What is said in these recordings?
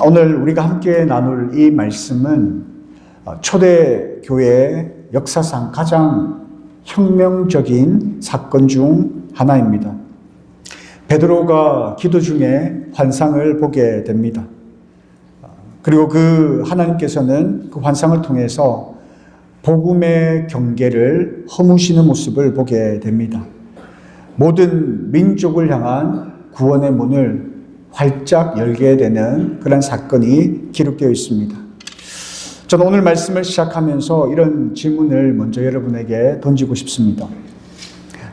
오늘 우리가 함께 나눌 이 말씀은 초대교회의 역사상 가장 혁명적인 사건 중 하나입니다. 베드로가 기도 중에 환상을 보게 됩니다. 그리고 그 하나님께서는 그 환상을 통해서 복음의 경계를 허무시는 모습을 보게 됩니다. 모든 민족을 향한 구원의 문을 활짝 열게 되는 그런 사건이 기록되어 있습니다. 저는 오늘 말씀을 시작하면서 이런 질문을 먼저 여러분에게 던지고 싶습니다.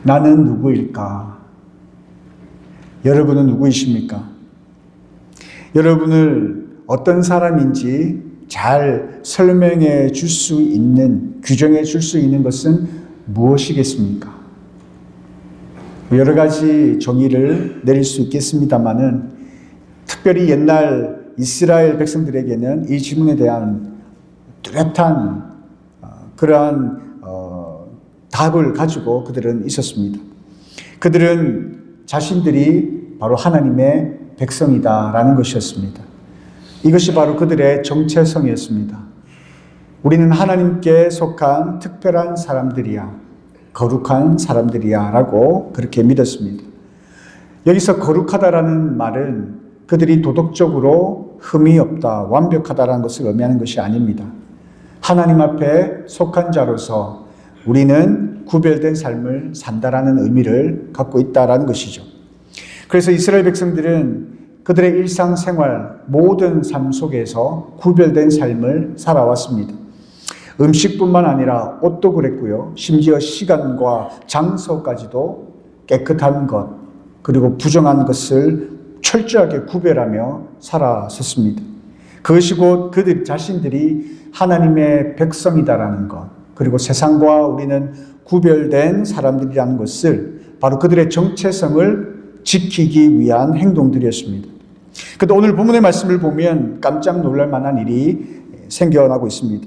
나는 누구일까? 여러분은 누구이십니까? 여러분을 어떤 사람인지 잘 설명해 줄 수 있는, 규정해 줄 수 있는 것은 무엇이겠습니까? 여러 가지 정의를 내릴 수 있겠습니다만은 특별히 옛날 이스라엘 백성들에게는 이 질문에 대한 뚜렷한 그러한 답을 가지고 그들은 있었습니다. 그들은 자신들이 바로 하나님의 백성이다라는 것이었습니다. 이것이 바로 그들의 정체성이었습니다. 우리는 하나님께 속한 특별한 사람들이야, 거룩한 사람들이야 라고 그렇게 믿었습니다. 여기서 거룩하다라는 말은 그들이 도덕적으로 흠이 없다, 완벽하다라는 것을 의미하는 것이 아닙니다. 하나님 앞에 속한 자로서 우리는 구별된 삶을 산다라는 의미를 갖고 있다라는 것이죠. 그래서 이스라엘 백성들은 그들의 일상생활, 모든 삶 속에서 구별된 삶을 살아왔습니다. 음식뿐만 아니라 옷도 그랬고요. 심지어 시간과 장소까지도 깨끗한 것, 그리고 부정한 것을 철저하게 구별하며 살아섰습니다. 그것이 곧 그들 자신들이 하나님의 백성이다라는 것, 그리고 세상과 우리는 구별된 사람들이라는 것을 바로 그들의 정체성을 지키기 위한 행동들이었습니다. 그런데 오늘 본문의 말씀을 보면 깜짝 놀랄 만한 일이 생겨나고 있습니다.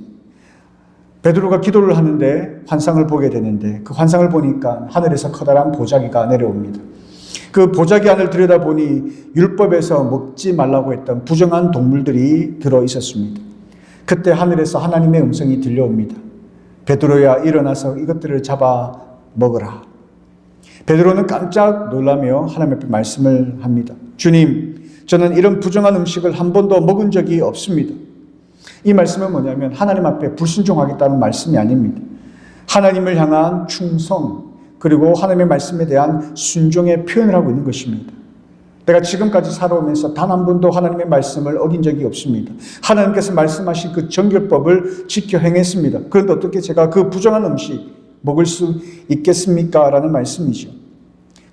베드로가 기도를 하는데 환상을 보게 되는데 그 환상을 보니까 하늘에서 커다란 보자기가 내려옵니다. 그 보자기 안을 들여다보니 율법에서 먹지 말라고 했던 부정한 동물들이 들어있었습니다. 그때 하늘에서 하나님의 음성이 들려옵니다. 베드로야, 일어나서 이것들을 잡아 먹으라. 베드로는 깜짝 놀라며 하나님 앞에 말씀을 합니다. 주님, 저는 이런 부정한 음식을 한 번도 먹은 적이 없습니다. 이 말씀은 뭐냐면 하나님 앞에 불순종하겠다는 말씀이 아닙니다. 하나님을 향한 충성, 그리고 하나님의 말씀에 대한 순종의 표현을 하고 있는 것입니다. 내가 지금까지 살아오면서 단 한 번도 하나님의 말씀을 어긴 적이 없습니다. 하나님께서 말씀하신 그 정결법을 지켜 행했습니다. 그런데 어떻게 제가 그 부정한 음식 먹을 수 있겠습니까? 라는 말씀이죠.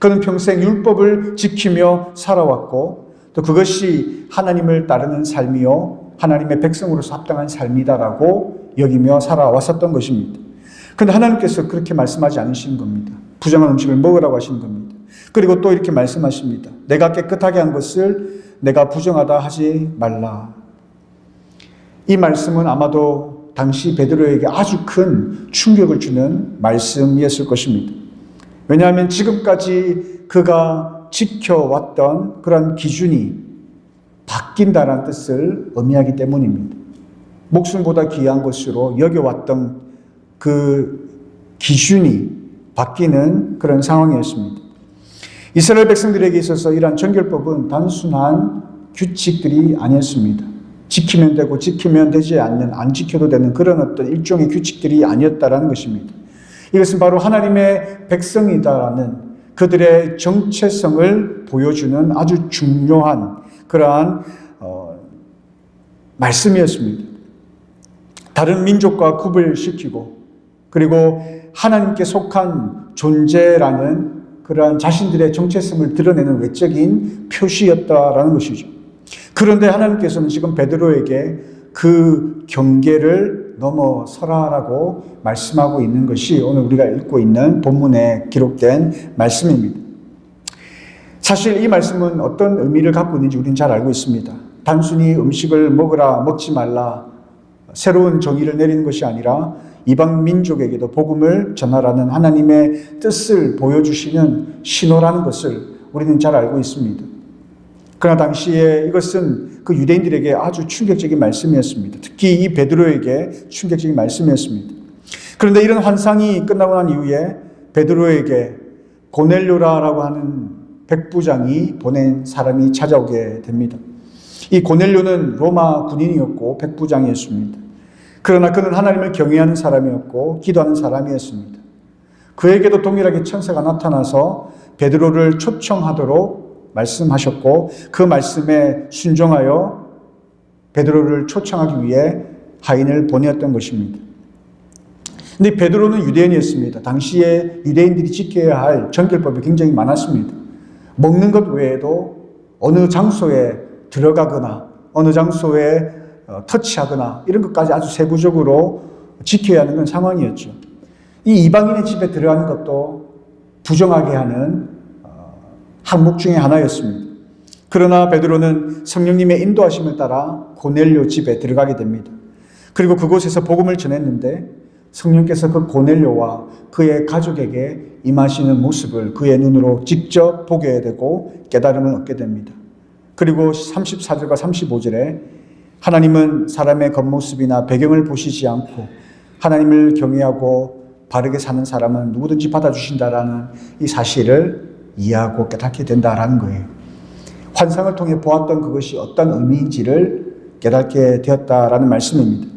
그는 평생 율법을 지키며 살아왔고 또 그것이 하나님을 따르는 삶이요 하나님의 백성으로서 합당한 삶이다라고 여기며 살아왔었던 것입니다. 그런데 하나님께서 그렇게 말씀하지 않으시는 겁니다. 부정한 음식을 먹으라고 하시는 겁니다. 그리고 또 이렇게 말씀하십니다. 내가 깨끗하게 한 것을 내가 부정하다 하지 말라. 이 말씀은 아마도 당시 베드로에게 아주 큰 충격을 주는 말씀이었을 것입니다. 왜냐하면 지금까지 그가 지켜왔던 그런 기준이 바뀐다는 뜻을 의미하기 때문입니다. 목숨보다 귀한 것으로 여겨왔던 그 기준이 바뀌는 그런 상황이었습니다. 이스라엘 백성들에게 있어서 이러한 정결법은 단순한 규칙들이 아니었습니다. 지키면 되고 지키면 되지 않는, 안 지켜도 되는 그런 어떤 일종의 규칙들이 아니었다라는 것입니다. 이것은 바로 하나님의 백성이다라는 그들의 정체성을 보여주는 아주 중요한 그러한 말씀이었습니다. 다른 민족과 구별시키고 그리고 하나님께 속한 존재라는 그러한 자신들의 정체성을 드러내는 외적인 표시였다라는 것이죠. 그런데 하나님께서는 지금 베드로에게 그 경계를 넘어서라라고 말씀하고 있는 것이 오늘 우리가 읽고 있는 본문에 기록된 말씀입니다. 사실 이 말씀은 어떤 의미를 갖고 있는지 우리는 잘 알고 있습니다. 단순히 음식을 먹으라, 먹지 말라, 새로운 정의를 내리는 것이 아니라 이방 민족에게도 복음을 전하라는 하나님의 뜻을 보여주시는 신호라는 것을 우리는 잘 알고 있습니다. 그러나 당시에 이것은 그 유대인들에게 아주 충격적인 말씀이었습니다. 특히 이 베드로에게 충격적인 말씀이었습니다. 그런데 이런 환상이 끝나고 난 이후에 베드로에게 고넬료라고 하는 백부장이 보낸 사람이 찾아오게 됩니다. 이 고넬료는 로마 군인이었고 백부장이었습니다. 그러나 그는 하나님을 경외하는 사람이었고 기도하는 사람이었습니다. 그에게도 동일하게 천사가 나타나서 베드로를 초청하도록 말씀하셨고 그 말씀에 순종하여 베드로를 초청하기 위해 하인을 보내었던 것입니다. 근데 베드로는 유대인이었습니다. 당시에 유대인들이 지켜야 할 정결법이 굉장히 많았습니다. 먹는 것 외에도 어느 장소에 들어가거나 어느 장소에 터치하거나 이런 것까지 아주 세부적으로 지켜야 하는 그런 상황이었죠. 이 이방인의 집에 들어가는 것도 부정하게 하는 항목 중에 하나였습니다. 그러나 베드로는 성령님의 인도하심을 따라 고넬료 집에 들어가게 됩니다. 그리고 그곳에서 복음을 전했는데 성령께서 그 고넬료와 그의 가족에게 임하시는 모습을 그의 눈으로 직접 보게 되고 깨달음을 얻게 됩니다. 그리고 34절과 35절에 하나님은 사람의 겉모습이나 배경을 보시지 않고 하나님을 경외하고 바르게 사는 사람은 누구든지 받아주신다라는 이 사실을 이해하고 깨닫게 된다라는 거예요. 환상을 통해 보았던 그것이 어떤 의미인지를 깨닫게 되었다라는 말씀입니다.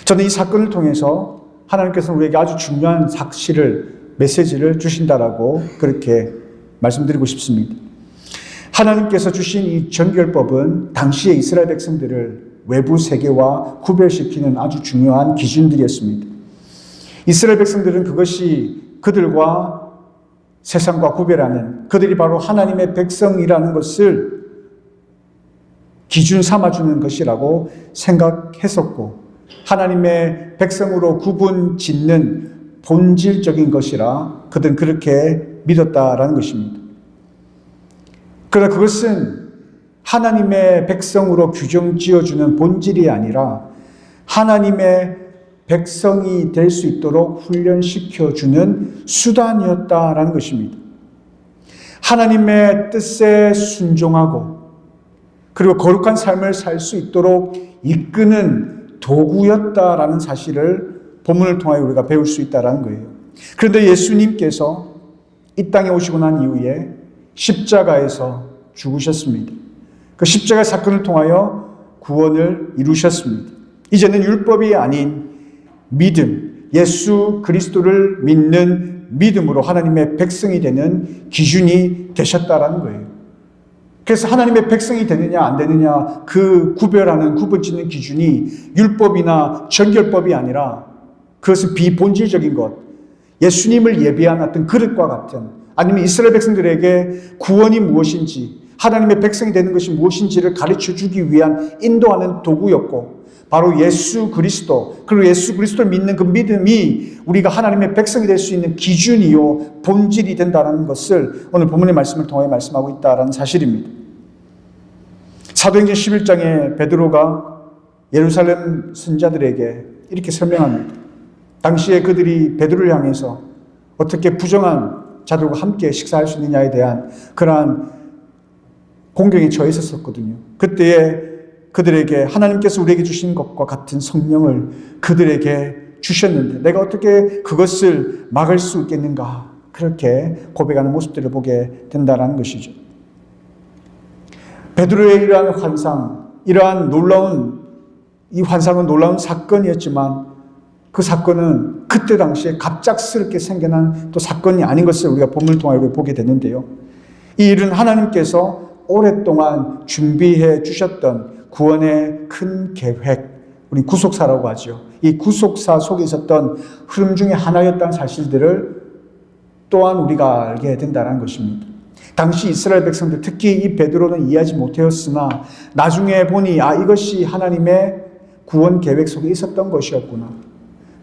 저는 이 사건을 통해서 하나님께서 우리에게 아주 중요한 사실을, 메시지를 주신다라고 그렇게 말씀드리고 싶습니다. 하나님께서 주신 이 정결법은 당시의 이스라엘 백성들을 외부 세계와 구별시키는 아주 중요한 기준들이었습니다. 이스라엘 백성들은 그것이 그들과 세상과 구별하는, 그들이 바로 하나님의 백성이라는 것을 기준 삼아주는 것이라고 생각했었고, 하나님의 백성으로 구분 짓는 본질적인 것이라 그들은 그렇게 믿었다라는 것입니다. 그러나 그것은 하나님의 백성으로 규정 지어주는 본질이 아니라 하나님의 백성이 될 수 있도록 훈련시켜주는 수단이었다라는 것입니다. 하나님의 뜻에 순종하고 그리고 거룩한 삶을 살 수 있도록 이끄는 도구였다라는 사실을 본문을 통하여 우리가 배울 수 있다는 거예요. 그런데 예수님께서 이 땅에 오시고 난 이후에 십자가에서 죽으셨습니다. 그 십자가 사건을 통하여 구원을 이루셨습니다. 이제는 율법이 아닌 믿음, 예수 그리스도를 믿는 믿음으로 하나님의 백성이 되는 기준이 되셨다라는 거예요. 그래서 하나님의 백성이 되느냐 안 되느냐 그 구별하는 구분짓는 기준이 율법이나 정결법이 아니라 그것은 비본질적인 것, 예수님을 예비한 어떤 그릇과 같은, 아니면 이스라엘 백성들에게 구원이 무엇인지, 하나님의 백성이 되는 것이 무엇인지를 가르쳐 주기 위한 인도하는 도구였고, 바로 예수 그리스도, 그리고 예수 그리스도를 믿는 그 믿음이 우리가 하나님의 백성이 될 수 있는 기준이요 본질이 된다는 것을 오늘 본문의 말씀을 통해 말씀하고 있다는 사실입니다. 사도행전 11장에 베드로가 예루살렘 선자들에게 이렇게 설명합니다. 당시에 그들이 베드로를 향해서 어떻게 부정한 자들과 함께 식사할 수 있느냐에 대한 그러한 공경에 처해 있었거든요. 그때에 그들에게 하나님께서 우리에게 주신 것과 같은 성령을 그들에게 주셨는데 내가 어떻게 그것을 막을 수 있겠는가, 그렇게 고백하는 모습들을 보게 된다는 것이죠. 베드로의 이러한 환상, 이러한 이 환상은 놀라운 사건이었지만 그 사건은 그때 당시에 갑작스럽게 생겨난 또 사건이 아닌 것을 우리가 본문을 통하여 보게 되는데요. 이 일은 하나님께서 오랫동안 준비해 주셨던 구원의 큰 계획, 우리 구속사라고 하죠. 이 구속사 속에 있었던 흐름 중에 하나였다는 사실들을 또한 우리가 알게 된다는 것입니다. 당시 이스라엘 백성들, 특히 이 베드로는 이해하지 못하였으나 나중에 보니 이것이 하나님의 구원 계획 속에 있었던 것이었구나.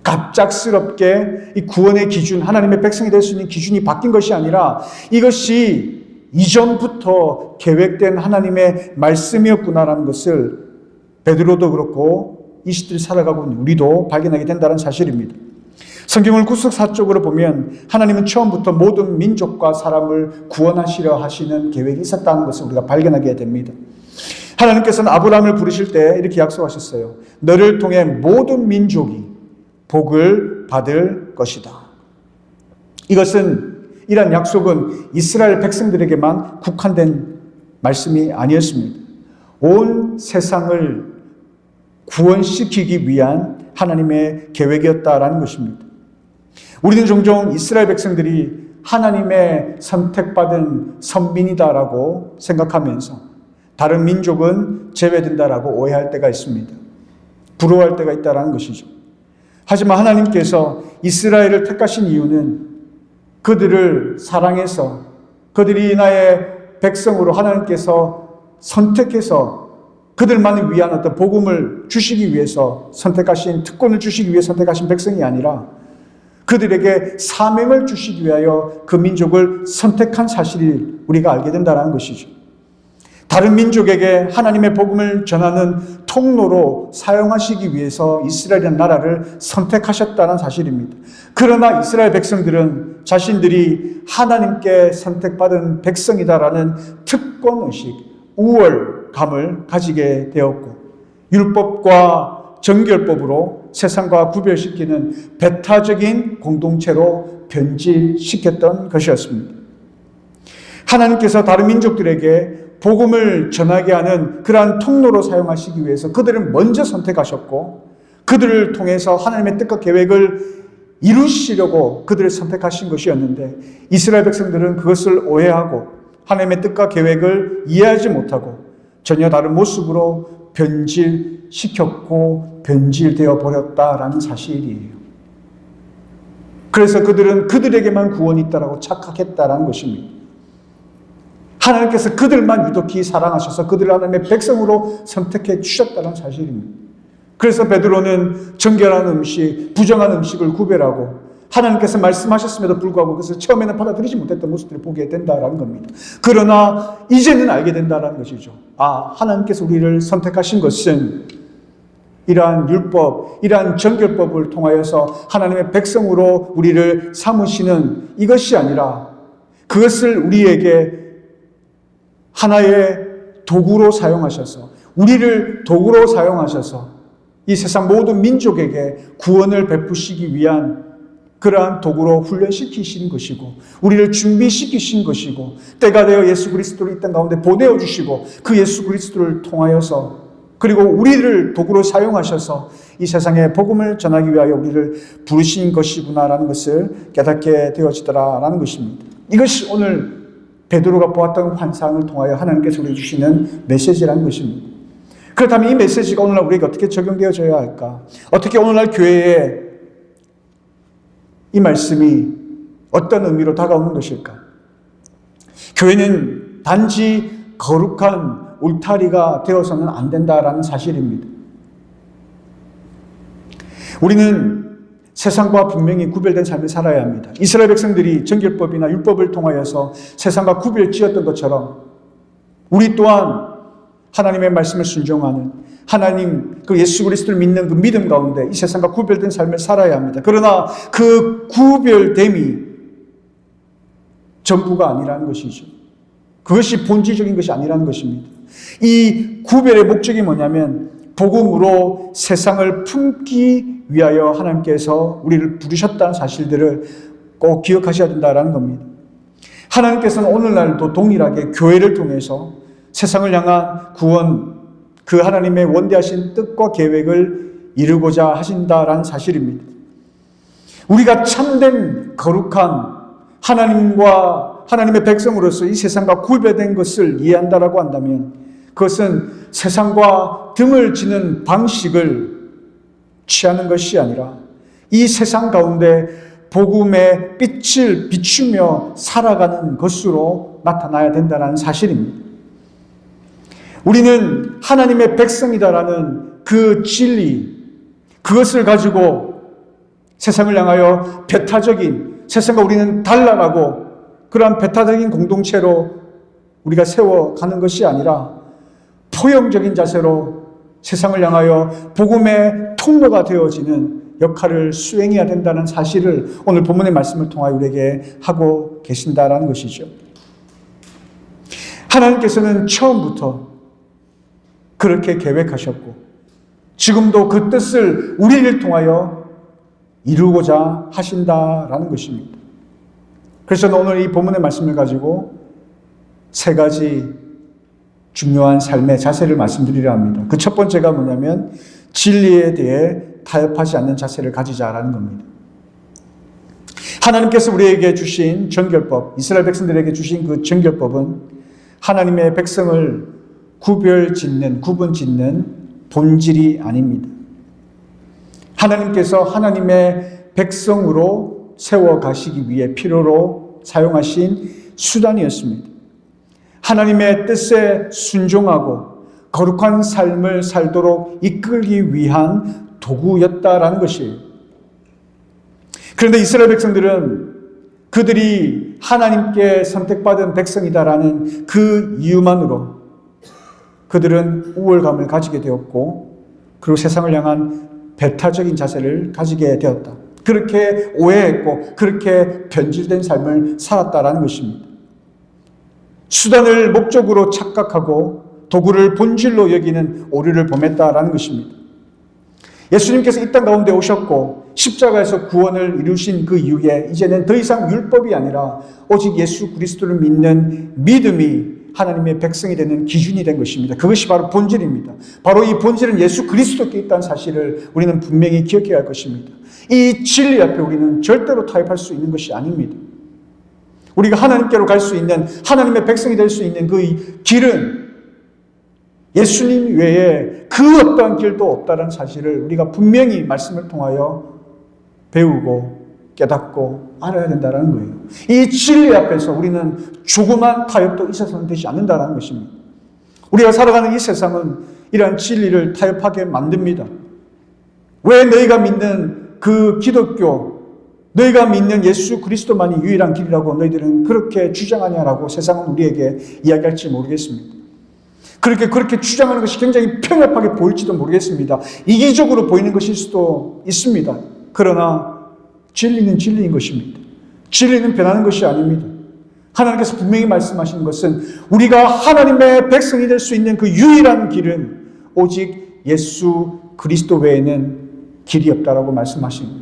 갑작스럽게 이 구원의 기준, 하나님의 백성이 될 수 있는 기준이 바뀐 것이 아니라 이것이 이전부터 계획된 하나님의 말씀이었구나라는 것을 베드로도 그렇고 이 시대를 살아가고 있는 우리도 발견하게 된다는 사실입니다. 성경을 구석사적으로 보면 하나님은 처음부터 모든 민족과 사람을 구원하시려 하시는 계획이 있었다는 것을 우리가 발견하게 됩니다. 하나님께서는 아브라함을 부르실 때 이렇게 약속하셨어요. 너를 통해 모든 민족이 복을 받을 것이다. 이런 약속은 이스라엘 백성들에게만 국한된 말씀이 아니었습니다. 온 세상을 구원시키기 위한 하나님의 계획이었다라는 것입니다. 우리는 종종 이스라엘 백성들이 하나님의 선택받은 선민이다라고 생각하면서 다른 민족은 제외된다라고 오해할 때가 있습니다. 부러워할 때가 있다라는 것이죠. 하지만 하나님께서 이스라엘을 택하신 이유는 그들을 사랑해서 그들이 나의 백성으로 하나님께서 선택해서 그들만을 위한 어떤 복음을 주시기 위해서 선택하신, 특권을 주시기 위해 선택하신 백성이 아니라 그들에게 사명을 주시기 위하여 그 민족을 선택한 사실을 우리가 알게 된다는 것이죠. 다른 민족에게 하나님의 복음을 전하는 통로로 사용하시기 위해서 이스라엘이라는 나라를 선택하셨다는 사실입니다. 그러나 이스라엘 백성들은 자신들이 하나님께 선택받은 백성이다라는 특권의식, 우월감을 가지게 되었고 율법과 정결법으로 세상과 구별시키는 배타적인 공동체로 변질시켰던 것이었습니다. 하나님께서 다른 민족들에게 복음을 전하게 하는 그러한 통로로 사용하시기 위해서 그들을 먼저 선택하셨고 그들을 통해서 하나님의 뜻과 계획을 이루시려고 그들을 선택하신 것이었는데 이스라엘 백성들은 그것을 오해하고 하나님의 뜻과 계획을 이해하지 못하고 전혀 다른 모습으로 변질시켰고 변질되어 버렸다라는 사실이에요. 그래서 그들은 그들에게만 구원이 있다라고 착각했다라는 것입니다. 하나님께서 그들만 유독히 사랑하셔서 그들을 하나님의 백성으로 선택해 주셨다는 사실입니다. 그래서 베드로는 정결한 음식, 부정한 음식을 구별하고 하나님께서 말씀하셨음에도 불구하고 그것을 처음에는 받아들이지 못했던 모습들을 보게 된다라는 겁니다. 그러나 이제는 알게 된다라는 것이죠. 하나님께서 우리를 선택하신 것은 이러한 율법, 이러한 정결법을 통하여서 하나님의 백성으로 우리를 삼으시는 이것이 아니라 그것을 우리에게 하나의 도구로 사용하셔서 우리를 도구로 사용하셔서 이 세상 모든 민족에게 구원을 베푸시기 위한 그러한 도구로 훈련시키신 것이고 우리를 준비시키신 것이고 때가 되어 예수 그리스도를 이 땅 가운데 보내어 주시고 그 예수 그리스도를 통하여서 그리고 우리를 도구로 사용하셔서 이 세상에 복음을 전하기 위하여 우리를 부르신 것이구나라는 것을 깨닫게 되어지더라라는 것입니다. 이것이 오늘 베드로가 보았던 환상을 통하여 하나님께서 우리에게 주시는 메시지라는 것입니다. 그렇다면 이 메시지가 오늘날 우리에게 어떻게 적용되어져야 할까? 어떻게 오늘날 교회에 이 말씀이 어떤 의미로 다가오는 것일까? 교회는 단지 거룩한 울타리가 되어서는 안 된다라는 사실입니다. 우리는 세상과 분명히 구별된 삶을 살아야 합니다. 이스라엘 백성들이 정결법이나 율법을 통하여서 세상과 구별지었던 것처럼 우리 또한 하나님의 말씀을 순종하는 하나님 그 예수 그리스도를 믿는 그 믿음 가운데 이 세상과 구별된 삶을 살아야 합니다. 그러나 그 구별됨이 전부가 아니라는 것이죠. 그것이 본질적인 것이 아니라는 것입니다. 이 구별의 목적이 뭐냐면 복음으로 세상을 품기 위하여 하나님께서 우리를 부르셨다는 사실들을 꼭 기억하셔야 된다는 겁니다. 하나님께서는 오늘날도 동일하게 교회를 통해서 세상을 향한 구원, 그 하나님의 원대하신 뜻과 계획을 이루고자 하신다라는 사실입니다. 우리가 참된 거룩한 하나님과 하나님의 백성으로서 이 세상과 구별된 것을 이해한다라고 한다면 그것은 세상과 등을 지는 방식을 취하는 것이 아니라 이 세상 가운데 복음의 빛을 비추며 살아가는 것으로 나타나야 된다는 사실입니다. 우리는 하나님의 백성이다라는 그 진리, 그것을 가지고 세상을 향하여 배타적인, 세상과 우리는 달라라고 그러한 배타적인 공동체로 우리가 세워가는 것이 아니라 포용적인 자세로 세상을 향하여 복음의 통로가 되어지는 역할을 수행해야 된다는 사실을 오늘 본문의 말씀을 통하여 우리에게 하고 계신다라는 것이죠. 하나님께서는 처음부터 그렇게 계획하셨고 지금도 그 뜻을 우리를 통하여 이루고자 하신다라는 것입니다. 그래서 오늘 이 본문의 말씀을 가지고 세 가지 중요한 삶의 자세를 말씀드리려 합니다. 그 첫 번째가 뭐냐면 진리에 대해 타협하지 않는 자세를 가지자라는 겁니다. 하나님께서 우리에게 주신 정결법, 이스라엘 백성들에게 주신 그 정결법은 하나님의 백성을 구분 짓는 본질이 아닙니다. 하나님께서 하나님의 백성으로 세워가시기 위해 필요로 사용하신 수단이었습니다. 하나님의 뜻에 순종하고 거룩한 삶을 살도록 이끌기 위한 도구였다라는 것이에요. 그런데 이스라엘 백성들은 그들이 하나님께 선택받은 백성이다라는 그 이유만으로 그들은 우월감을 가지게 되었고 그리고 세상을 향한 배타적인 자세를 가지게 되었다. 그렇게 오해했고 그렇게 변질된 삶을 살았다라는 것입니다. 수단을 목적으로 착각하고 도구를 본질로 여기는 오류를 범했다라는 것입니다. 예수님께서 이 땅 가운데 오셨고 십자가에서 구원을 이루신 그 이후에 이제는 더 이상 율법이 아니라 오직 예수 그리스도를 믿는 믿음이 하나님의 백성이 되는 기준이 된 것입니다. 그것이 바로 본질입니다. 바로 이 본질은 예수 그리스도께 있다는 사실을 우리는 분명히 기억해야 할 것입니다. 이 진리 앞에 우리는 절대로 타협할 수 있는 것이 아닙니다. 우리가 하나님께로 갈 수 있는 하나님의 백성이 될 수 있는 그 길은 예수님 외에 그 어떠한 길도 없다는 사실을 우리가 분명히 말씀을 통하여 배우고 깨닫고 알아야 된다는 거예요. 이 진리 앞에서 우리는 조그만 타협도 있어서는 되지 않는다는 것입니다. 우리가 살아가는 이 세상은 이러한 진리를 타협하게 만듭니다. 왜 너희가 믿는 그 기독교, 너희가 믿는 예수 그리스도만이 유일한 길이라고 너희들은 그렇게 주장하냐라고 세상은 우리에게 이야기할지 모르겠습니다. 그렇게 주장하는 것이 굉장히 편협하게 보일지도 모르겠습니다. 이기적으로 보이는 것일 수도 있습니다. 그러나 진리는 진리인 것입니다. 진리는 변하는 것이 아닙니다. 하나님께서 분명히 말씀하시는 것은 우리가 하나님의 백성이 될 수 있는 그 유일한 길은 오직 예수 그리스도 외에는 길이 없다라고 말씀하십니다.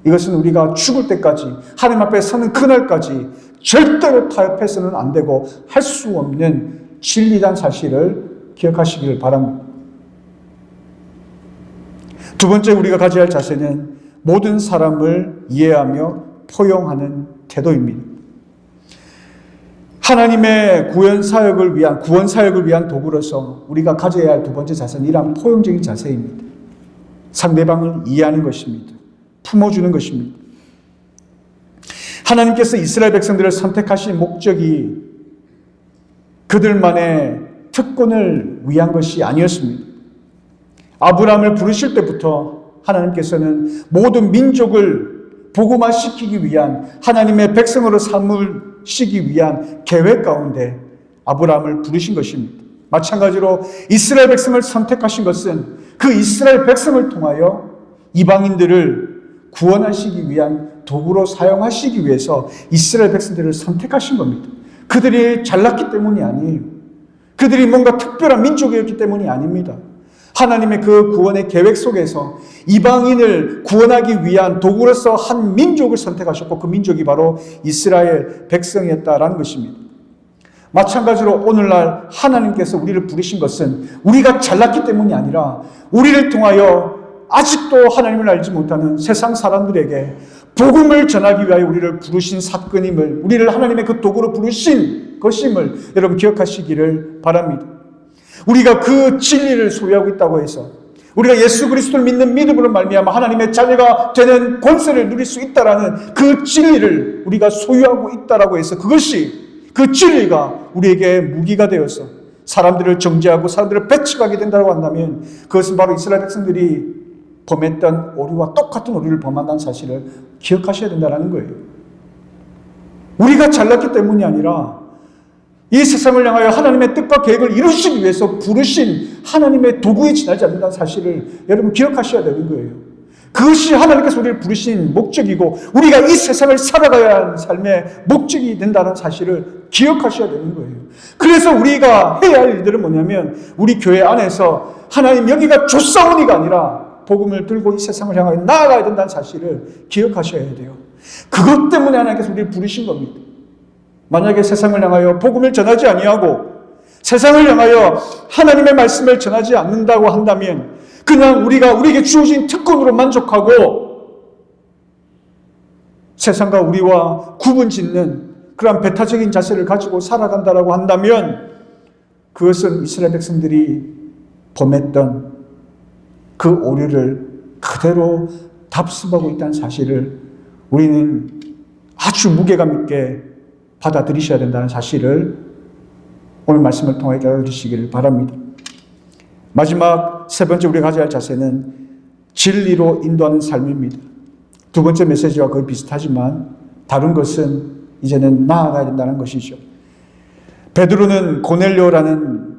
이것은 우리가 죽을 때까지 하나님 앞에 서는 그날까지 절대로 타협해서는 안 되고 할 수 없는 진리란 사실을 기억하시기를 바랍니다. 두 번째 우리가 가져야 할 자세는 모든 사람을 이해하며 포용하는 태도입니다. 하나님의 구원 사역을 위한 도구로서 우리가 가져야 할 두 번째 자세는 이러한 포용적인 자세입니다. 상대방을 이해하는 것입니다. 품어주는 것입니다. 하나님께서 이스라엘 백성들을 선택하신 목적이 그들만의 특권을 위한 것이 아니었습니다. 아브라함을 부르실 때부터 하나님께서는 모든 민족을 복음화시키기 위한 하나님의 백성으로 삼으시기 위한 계획 가운데 아브라함을 부르신 것입니다. 마찬가지로 이스라엘 백성을 선택하신 것은 그 이스라엘 백성을 통하여 이방인들을 구원하시기 위한 도구로 사용하시기 위해서 이스라엘 백성들을 선택하신 겁니다. 그들이 잘났기 때문이 아니에요. 그들이 뭔가 특별한 민족이었기 때문이 아닙니다. 하나님의 그 구원의 계획 속에서 이방인을 구원하기 위한 도구로서 한 민족을 선택하셨고 그 민족이 바로 이스라엘 백성이었다라는 것입니다. 마찬가지로 오늘날 하나님께서 우리를 부르신 것은 우리가 잘났기 때문이 아니라 우리를 통하여 아직도 하나님을 알지 못하는 세상 사람들에게 복음을 전하기 위하여 우리를 부르신 사건임을, 우리를 하나님의 그 도구로 부르신 것임을 여러분 기억하시기를 바랍니다. 우리가 그 진리를 소유하고 있다고 해서 우리가 예수 그리스도를 믿는 믿음으로 말미암아 하나님의 자녀가 되는 권세를 누릴 수 있다라는 그 진리를 우리가 소유하고 있다라고 해서 그것이 그 진리가 우리에게 무기가 되어서 사람들을 정죄하고 사람들을 배척하게 된다고 한다면 그것은 바로 이스라엘 백성들이 범했던 오류와 똑같은 오류를 범한다는 사실을 기억하셔야 된다는 거예요. 우리가 잘났기 때문이 아니라 이 세상을 향하여 하나님의 뜻과 계획을 이루시기 위해서 부르신 하나님의 도구에 지나지 않는다는 사실을 여러분 기억하셔야 되는 거예요. 그것이 하나님께서 우리를 부르신 목적이고 우리가 이 세상을 살아가야 하는 삶의 목적이 된다는 사실을 기억하셔야 되는 거예요. 그래서 우리가 해야 할 일들은 뭐냐면 우리 교회 안에서 하나님 여기가 조사원이가 아니라 복음을 들고 이 세상을 향하여 나아가야 된다는 사실을 기억하셔야 돼요. 그것 때문에 하나님께서 우리를 부르신 겁니다. 만약에 세상을 향하여 복음을 전하지 아니하고 세상을 향하여 하나님의 말씀을 전하지 않는다고 한다면 그냥 우리에게 주어진 특권으로 만족하고 세상과 우리와 구분 짓는 그러한 배타적인 자세를 가지고 살아간다라고 한다면 그것은 이스라엘 백성들이 범했던 그 오류를 그대로 답습하고 있다는 사실을 우리는 아주 무게감 있게 받아들이셔야 된다는 사실을 오늘 말씀을 통해 알아들으시기를 바랍니다. 마지막 세 번째 우리가 가져야 할 자세는 진리로 인도하는 삶입니다. 두 번째 메시지와 거의 비슷하지만 다른 것은 이제는 나아가야 된다는 것이죠. 베드로는 고넬료라는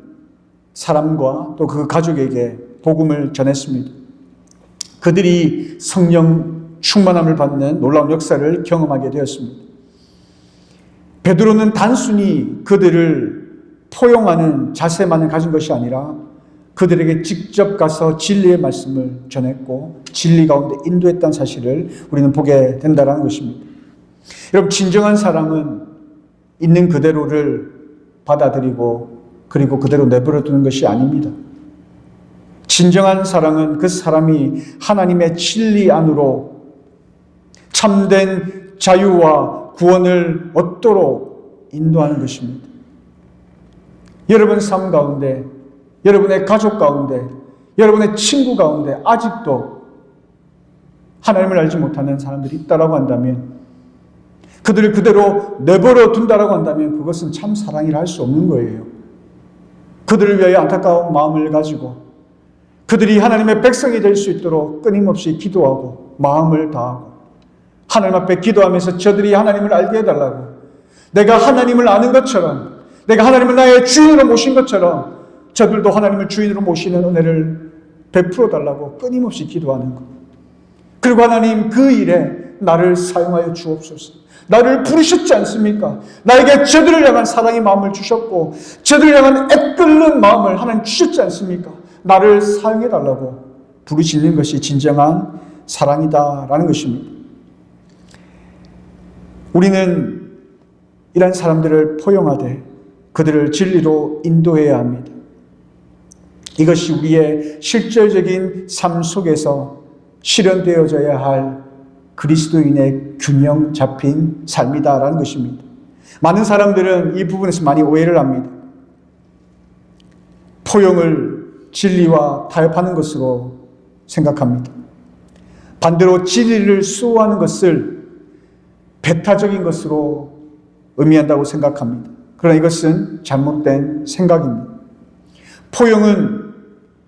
사람과 또 그 가족에게 복음을 전했습니다. 그들이 성령 충만함을 받는 놀라운 역사를 경험하게 되었습니다. 베드로는 단순히 그들을 포용하는 자세만을 가진 것이 아니라 그들에게 직접 가서 진리의 말씀을 전했고 진리 가운데 인도했다는 사실을 우리는 보게 된다는 것입니다. 여러분, 진정한 사랑은 있는 그대로를 받아들이고 그리고 그대로 내버려 두는 것이 아닙니다. 진정한 사랑은 그 사람이 하나님의 진리 안으로 참된 자유와 구원을 얻도록 인도하는 것입니다. 여러분 삶 가운데, 여러분의 가족 가운데, 여러분의 친구 가운데 아직도 하나님을 알지 못하는 사람들이 있다라고 한다면, 그들을 그대로 내버려 둔다라고 한다면 그것은 참 사랑이라 할 수 없는 거예요. 그들을 위하여 안타까운 마음을 가지고 그들이 하나님의 백성이 될 수 있도록 끊임없이 기도하고 마음을 다하고 하나님 앞에 기도하면서 저들이 하나님을 알게 해달라고, 내가 하나님을 아는 것처럼, 내가 하나님을 나의 주인으로 모신 것처럼 저들도 하나님을 주인으로 모시는 은혜를 베풀어 달라고 끊임없이 기도하는 것. 그리고 하나님, 그 일에 나를 사용하여 주옵소서. 나를 부르셨지 않습니까? 나에게 저들을 향한 사랑의 마음을 주셨고 저들을 향한 애끓는 마음을 하나님 주셨지 않습니까? 나를 사용해 달라고 부르시는 것이 진정한 사랑이다라는 것입니다. 우리는 이런 사람들을 포용하되 그들을 진리로 인도해야 합니다. 이것이 우리의 실질적인 삶 속에서 실현되어져야 할 그리스도인의 균형 잡힌 삶이다라는 것입니다. 많은 사람들은 이 부분에서 많이 오해를 합니다. 포용을 진리와 타협하는 것으로 생각합니다. 반대로 진리를 수호하는 것을 배타적인 것으로 의미한다고 생각합니다. 그러나 이것은 잘못된 생각입니다. 포용은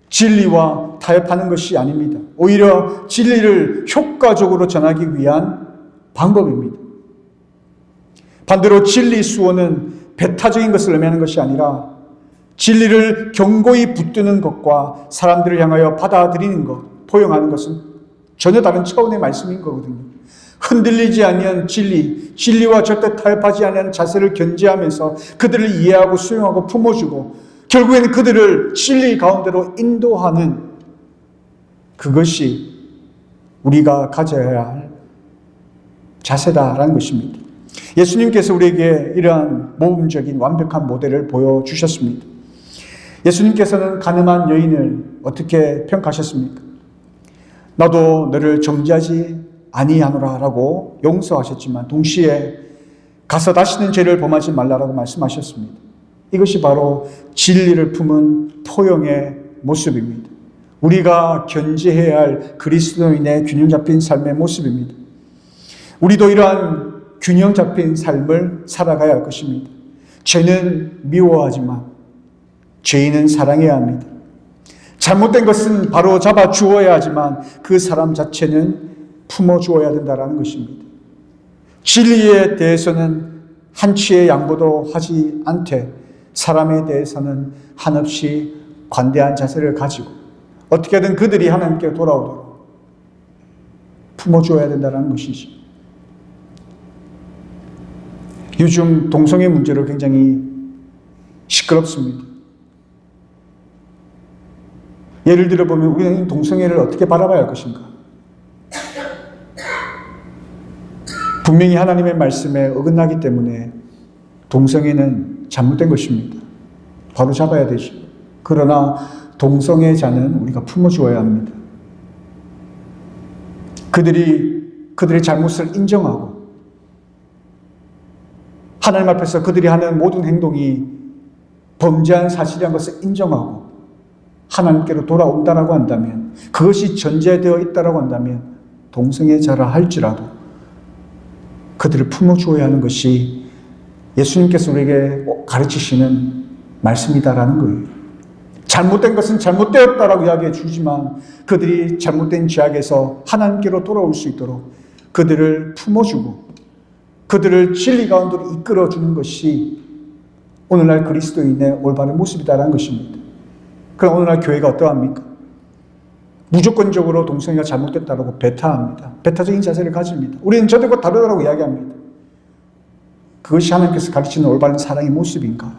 진리와 타협하는 것이 아닙니다. 오히려 진리를 효과적으로 전하기 위한 방법입니다. 반대로 진리 수호는 배타적인 것을 의미하는 것이 아니라 진리를 견고히 붙드는 것과 사람들을 향하여 받아들이는 것, 포용하는 것은 전혀 다른 차원의 말씀인 거거든요. 흔들리지 않는 진리와 절대 타협하지 않는 자세를 견지하면서 그들을 이해하고 수용하고 품어주고 결국에는 그들을 진리 가운데로 인도하는, 그것이 우리가 가져야 할 자세다라는 것입니다. 예수님께서 우리에게 이러한 모범적인 완벽한 모델을 보여주셨습니다. 예수님께서는 가늠한 여인을 어떻게 평가하셨습니까? 나도 너를 정죄하지 아니하노라 라고 용서하셨지만 동시에 가서 다시는 죄를 범하지 말라라고 말씀하셨습니다. 이것이 바로 진리를 품은 포용의 모습입니다. 우리가 견지해야 할 그리스도인의 균형 잡힌 삶의 모습입니다. 우리도 이러한 균형 잡힌 삶을 살아가야 할 것입니다. 죄는 미워하지만 죄인은 사랑해야 합니다. 잘못된 것은 바로 잡아 주어야 하지만 그 사람 자체는 품어 주어야 된다는 것입니다. 진리에 대해서는 한치의 양보도 하지 않되 사람에 대해서는 한없이 관대한 자세를 가지고 어떻게든 그들이 하나님께 돌아오도록 품어줘야 된다는 것이지. 요즘 동성애 문제로 굉장히 시끄럽습니다. 예를 들어 보면 우리는 동성애를 어떻게 바라봐야 할 것인가? 분명히 하나님의 말씀에 어긋나기 때문에 동성애는 잘못된 것입니다. 바로 잡아야 되죠. 그러나 동성애자는 우리가 품어주어야 합니다. 그들의 잘못을 인정하고 하나님 앞에서 그들이 하는 모든 행동이 범죄한 사실이라는 것을 인정하고 하나님께로 돌아온다라고 한다면, 그것이 전제되어 있다라고 한다면 동성애자라 할지라도 그들을 품어주어야 하는 것이 예수님께서 우리에게 가르치시는 말씀이다라는 거예요. 잘못된 것은 잘못되었다라고 이야기해 주지만 그들이 잘못된 죄악에서 하나님께로 돌아올 수 있도록 그들을 품어주고 그들을 진리 가운데로 이끌어주는 것이 오늘날 그리스도인의 올바른 모습이다라는 것입니다. 그럼 오늘날 교회가 어떠합니까? 무조건적으로 동성애가 잘못됐다고 배타합니다. 배타적인 자세를 가집니다. 우리는 저들과 다르다고 이야기합니다. 그것이 하나님께서 가르치는 올바른 사랑의 모습인가?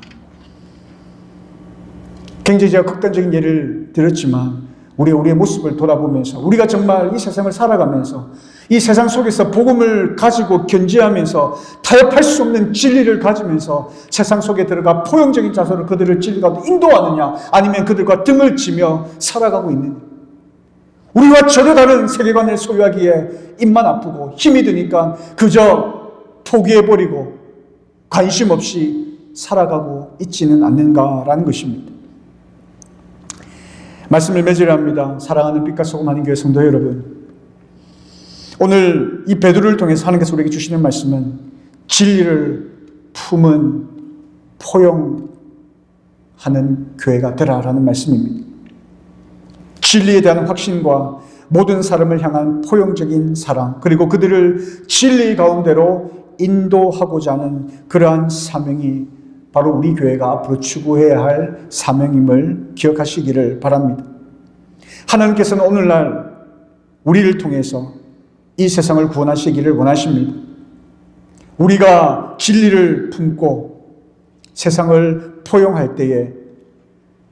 굉장히 제가 극단적인 예를 들었지만 우리의 모습을 돌아보면서 우리가 정말 이 세상을 살아가면서 이 세상 속에서 복음을 가지고 견지하면서 타협할 수 없는 진리를 가지면서 세상 속에 들어가 포용적인 자세로 그들을 진리 가운데 인도하느냐, 아니면 그들과 등을 치며 살아가고 있느냐. 우리와 전혀 다른 세계관을 소유하기에 입만 아프고 힘이 드니까 그저 포기해버리고 관심 없이 살아가고 있지는 않는가라는 것입니다. 말씀을 맺으려 합니다. 사랑하는 빛과 소금 아닌 교회 성도 여러분, 오늘 이 베드로를 통해서 하나님께서 우리에게 주시는 말씀은 진리를 품은 포용하는 교회가 되라라는 말씀입니다. 진리에 대한 확신과 모든 사람을 향한 포용적인 사랑, 그리고 그들을 진리 가운데로 인도하고자 하는 그러한 사명이 바로 우리 교회가 앞으로 추구해야 할 사명임을 기억하시기를 바랍니다. 하나님께서는 오늘날 우리를 통해서 이 세상을 구원하시기를 원하십니다. 우리가 진리를 품고 세상을 포용할 때에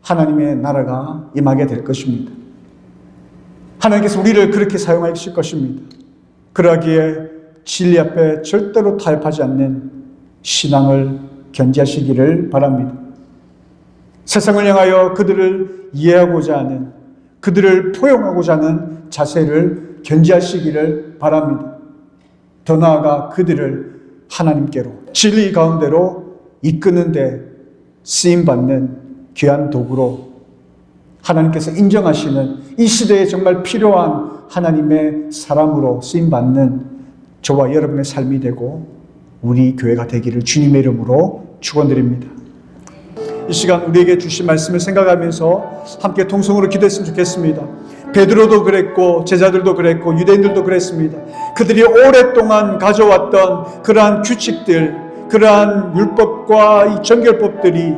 하나님의 나라가 임하게 될 것입니다. 하나님께서 우리를 그렇게 사용하실 것입니다. 그러기에 진리 앞에 절대로 타협하지 않는 신앙을 견지하시기를 바랍니다. 세상을 향하여 그들을 이해하고자 하는, 그들을 포용하고자 하는 자세를 견지하시기를 바랍니다. 더 나아가 그들을 하나님께로, 진리 가운데로 이끄는 데 쓰임받는 귀한 도구로 하나님께서 인정하시는 이 시대에 정말 필요한 하나님의 사람으로 쓰임받는 저와 여러분의 삶이 되고 우리 교회가 되기를 주님의 이름으로 축원드립니다. 이 시간 우리에게 주신 말씀을 생각하면서 함께 통성으로 기도했으면 좋겠습니다. 베드로도 그랬고 제자들도 그랬고 유대인들도 그랬습니다. 그들이 오랫동안 가져왔던 그러한 규칙들, 그러한 율법과 이 정결법들이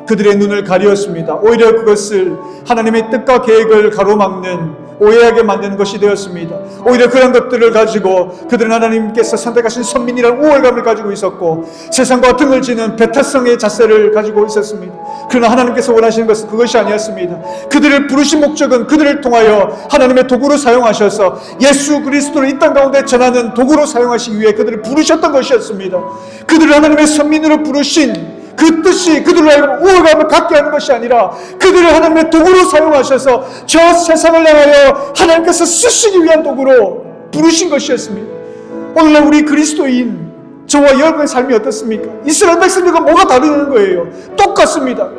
그들의 눈을 가리었습니다. 오히려 그것을 하나님의 뜻과 계획을 가로막는, 오해하게 만드는 것이 되었습니다. 오히려 그런 것들을 가지고 그들은 하나님께서 선택하신 선민이라는 우월감을 가지고 있었고 세상과 등을 지는 배타성의 자세를 가지고 있었습니다. 그러나 하나님께서 원하시는 것은 그것이 아니었습니다. 그들을 부르신 목적은 그들을 통하여 하나님의 도구로 사용하셔서 예수 그리스도를 이 땅 가운데 전하는 도구로 사용하시기 위해 그들을 부르셨던 것이었습니다. 그들을 하나님의 선민으로 부르신 그 뜻이 그들로 하여금 우월감을 갖게 하는 것이 아니라 그들을 하나님의 도구로 사용하셔서 저 세상을 향하여 하나님께서 쓰시기 위한 도구로 부르신 것이었습니다. 오늘날 우리 그리스도인 저와 여러분의 삶이 어떻습니까? 이스라엘 백성들과 뭐가 다르는 거예요? 똑같습니다.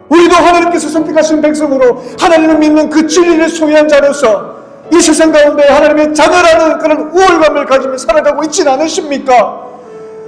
우리도 하나님께서 선택하신 백성으로 하나님을 믿는 그 진리를 소유한 자로서 이 세상 가운데 하나님의 자녀라는 그런 우월감을 가지며 살아가고 있지는 않으십니까?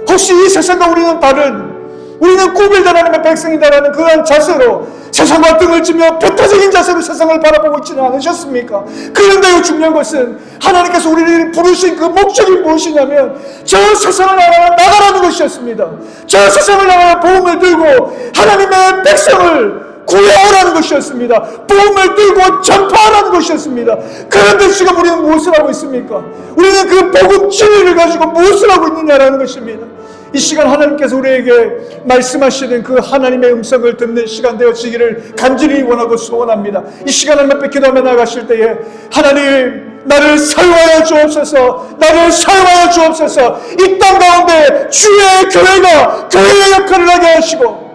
혹시 이 세상과 우리는 다른, 우리는 구별된 하나님의 백성이다라는 그런 자세로 세상과 등을 지며 배타적인 자세로 세상을 바라보고 있지는 않으셨습니까? 그런데요, 중요한 것은 하나님께서 우리를 부르신 그 목적이 무엇이냐면 저 세상을 향하여 나가라는 것이었습니다. 저 세상을 향하여 복음을 들고 하나님의 백성을 구해오라는 것이었습니다. 복음을 들고 전파하라는 것이었습니다. 그런데 지금 우리는 무엇을 하고 있습니까? 우리는 그 복음 진리를 가지고 무엇을 하고 있느냐라는 것입니다. 이 시간 하나님께서 우리에게 말씀하시는 그 하나님의 음성을 듣는 시간 되어지기를 간절히 원하고 소원합니다. 이 시간 하나님 앞에 기도하며 나가실 때에 하나님 나를 사용하여 주옵소서, 나를 사용하여 주옵소서. 이 땅 가운데 주의 교회가 교회의 역할을 하게 하시고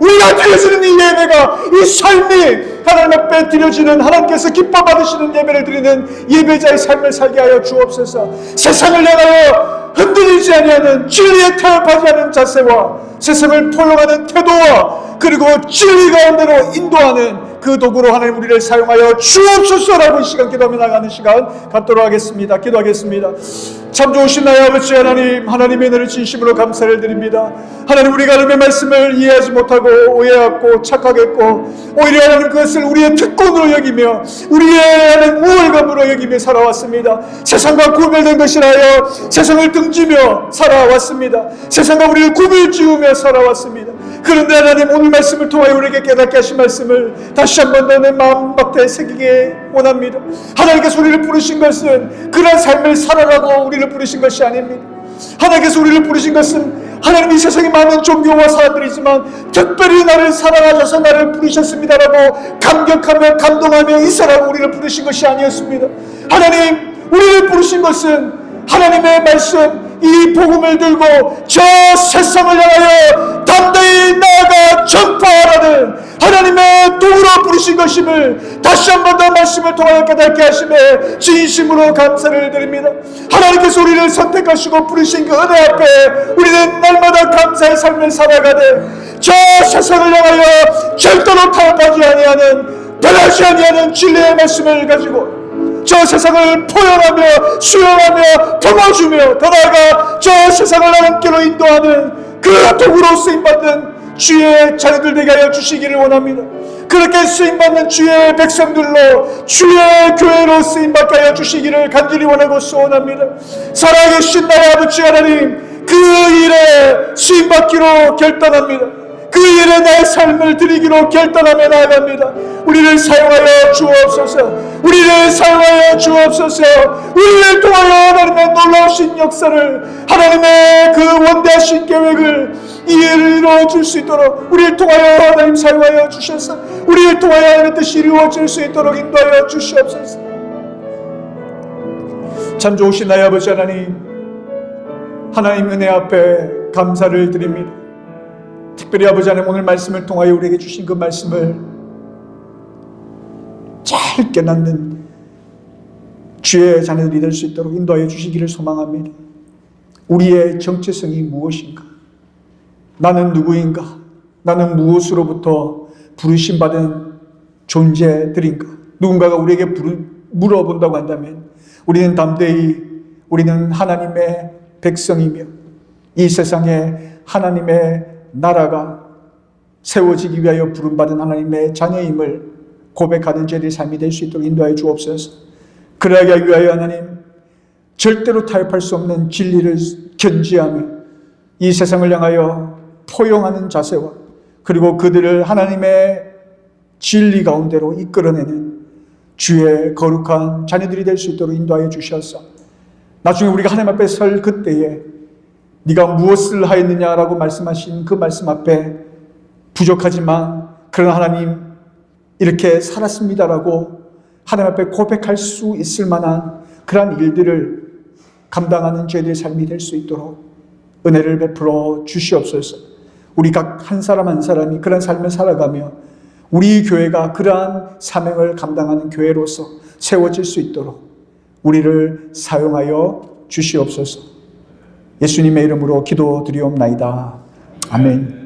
우리가 드려지는 이 예배가, 이 삶이 하나님 앞에 드려지는, 하나님께서 기뻐 받으시는 예배를 드리는 예배자의 삶을 살게 하여 주옵소서. 세상을 향하여 흔들리지 아니하는, 진리에 타협하지 않은 자세와 세상을 포용하는 태도와 그리고 진리 가운데로 인도하는 그 도구로 하나님 우리를 사용하여 주옵소서라고 이 시간 기도하며 나가는 시간 갖도록 하겠습니다. 기도하겠습니다. 참 좋으신 나의 아버지 하나님, 하나님의 은혜를 진심으로 감사를 드립니다. 하나님, 우리가 하나님의 말씀을 이해하지 못하고 오해하고 착각했고 오히려 하나님 그것을 우리의 특권으로 여기며 우리의 하나님 우월감으로 여기며 살아왔습니다. 세상과 구별된 것이라 하여 세상을 등지며 살아왔습니다. 세상과 우리를 구별 지으며 살아왔습니다. 그런데 하나님, 오늘 말씀을 통하여 우리에게 깨닫게 하신 말씀을 다시 한 번 더 내 마음밭에 새기게 원합니다. 하나님께서 우리를 부르신 것은 그런 삶을 살아라고 우리를 부르신 것이 아닙니다. 하나님께서 우리를 부르신 것은 하나님 이 세상에 많은 종교와 사람들이지만 특별히 나를 사랑하셔서 나를 부르셨습니다라고 감격하며 감동하며 있으라고 우리를 부르신 것이 아니었습니다. 하나님, 우리를 부르신 것은 하나님의 말씀, 이 복음을 들고 저 세상을 향하여 담대히 나아가 전파하라는 하나님의 도구로 부르신 것임을 다시 한 번 더 말씀을 통하여 깨닫게 하심에 진심으로 감사를 드립니다. 하나님께서 우리를 선택하시고 부르신 그 은혜 앞에 우리는 날마다 감사의 삶을 살아가되 저 세상을 향하여 절대로 타협하지 아니하는, 변하지 아니하는 진리의 말씀을 가지고 저 세상을 포용하며 수용하며 품어주며 더 나아가 저 세상을 하나님께로 인도하는 그 도구로 쓰임받는 주의 자녀들 되게 하여 주시기를 원합니다. 그렇게 쓰임받는 주의 백성들로 주의 교회로 쓰임받게 하여 주시기를 간절히 원하고 소원합니다. 살아계신 나의 아버지 하나님, 그 일에 쓰임받기로 결단합니다. 그 일에 나의 삶을 드리기로 결단하며 나아갑니다. 우리를 사용하여 주옵소서. 우리를 사용하여 주옵소서. 우리를 통하여 하나님의 놀라우신 역사를, 하나님의 그 원대하신 계획을 이루어 줄 수 있도록 우리를 통하여 하나님 사용하여 주셔서 우리를 통하여 하나님의 뜻이 이루어질 수 있도록 인도하여 주시옵소서. 참 좋으신 나의 아버지 하나님, 하나님 은혜 앞에 감사를 드립니다. 특별히 아버지 하나님, 오늘 말씀을 통하여 우리에게 주신 그 말씀을 잘 깨닫는 주의 자녀들이 될 수 있도록 인도하여 주시기를 소망합니다. 우리의 정체성이 무엇인가? 나는 누구인가? 나는 무엇으로부터 부르심받은 존재들인가? 누군가가 우리에게 물어본다고 한다면 우리는 담대히 우리는 하나님의 백성이며 이 세상에 하나님의 나라가 세워지기 위하여 부름받은 하나님의 자녀임을 고백하는 죄의 삶이 될 수 있도록 인도하여 주옵소서. 그러하기 위하여 하나님, 절대로 타협할 수 없는 진리를 견지하며 이 세상을 향하여 포용하는 자세와 그리고 그들을 하나님의 진리 가운데로 이끌어내는 주의 거룩한 자녀들이 될 수 있도록 인도하여 주셔서 나중에 우리가 하나님 앞에 설 그때에 네가 무엇을 하였느냐라고 말씀하신 그 말씀 앞에 부족하지만 그러나 하나님 이렇게 살았습니다라고 하나님 앞에 고백할 수 있을 만한 그러한 일들을 감당하는 저희들의 삶이 될 수 있도록 은혜를 베풀어 주시옵소서. 우리 각 한 사람 한 사람이 그런 삶을 살아가며 우리 교회가 그러한 사명을 감당하는 교회로서 세워질 수 있도록 우리를 사용하여 주시옵소서. 예수님의 이름으로 기도드리옵나이다. 아멘.